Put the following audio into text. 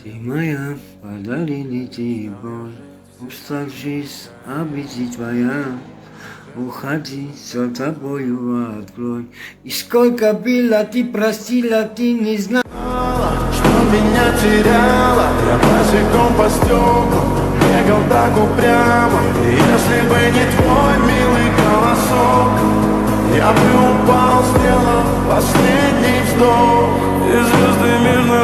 Ты моя, подарили тебе боль, усталжись, обиди твоя. Уходи, все тобою открой. И сколько было ты простила, ты не знала, что меня теряла. Я босиком по стеклу бегал так упрямо. И если бы не твой милый голосок, я бы упал, сделав последний вздох. И звезды между